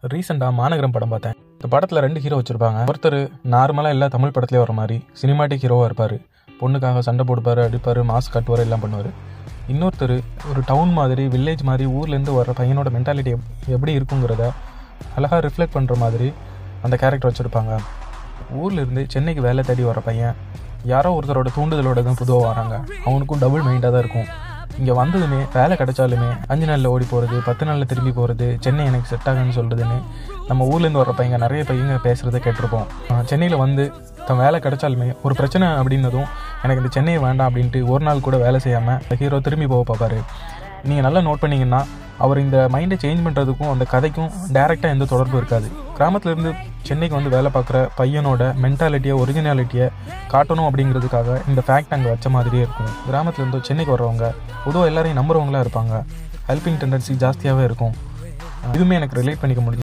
ரீசெண்டாக மாநகரம் படம் பார்த்தேன். இந்த படத்தில் 2 ஹீரோ வச்சுருப்பாங்க. ஒருத்தர் நார்மலாக எல்லா தமிழ் படத்துலேயும் வர மாதிரி சினிமாட்டிக் ஹீரோவாக இருப்பார். பொண்ணுக்காக சண்டை போடுப்பார், அடிப்பார், மாஸ்க் கட்டுவார், எல்லாம் பண்ணுவார். இன்னொருத்தர் ஒரு டவுன் மாதிரி, வில்லேஜ் மாதிரி, ஊர்லேருந்து வர பையனோட மென்டாலிட்டி எப்படி இருக்குங்கிறத அழகாக ரிஃப்ளெக்ட் பண்ணுற மாதிரி அந்த கேரக்டர் வச்சுருப்பாங்க. ஊர்லேருந்து சென்னைக்கு வேலை தேடி வர பையன் யாரோ ஒருத்தரோட தூண்டுதலோட தான் பொதுவாக வராங்க. அவனுக்கும் டபுள் மைண்டாக தான் இருக்கும். இங்கே வந்ததுமே வேலை கிடைச்சாலுமே 5 நாளில் ஓடி போகிறது, 10 நாளில் திரும்பி போகிறது, சென்னை எனக்கு செட் ஆகுன்னு சொல்கிறதுன்னு நம்ம ஊர்லேருந்து வர பையங்க நிறைய பையங்க பேசுகிறத கேட்டிருப்போம். சென்னையில் வந்து தன் வேலை கிடைச்சாலுமே ஒரு பிரச்சனை அப்படின்னதும் எனக்கு இந்த சென்னையை வேண்டாம் அப்படின்ட்டு ஒரு நாள் கூட வேலை செய்யாமல் ஹீரோ திரும்பி போக பார்ப்பார். நீங்கள் நல்லா நோட் பண்ணிங்கன்னா அவர் இந்த மைண்டை சேஞ்ச் பண்ணுறதுக்கும் அந்த கதைக்கும் டைரெக்டாக எந்த தொடர்பும் இருக்காது. கிராமத்துலேருந்து சென்னைக்கு வந்து வேலை பார்க்குற பையனோட மென்டாலிட்டியை, ஒரிஜினாலிட்டியை காட்டணும் அப்படிங்கிறதுக்காக இந்த ஃபேக்ட் அங்கே வச்ச மாதிரியே இருக்கும். கிராமத்துலேருந்து சென்னைக்கு வர்றவங்க பொதுவாக எல்லாரையும் நம்புறவங்களாக இருப்பாங்க. ஹெல்பிங் டெண்டன்சி ஜாஸ்தியாகவே இருக்கும். இதுவுமே எனக்கு ரிலேட் பண்ணிக்க முடியும்.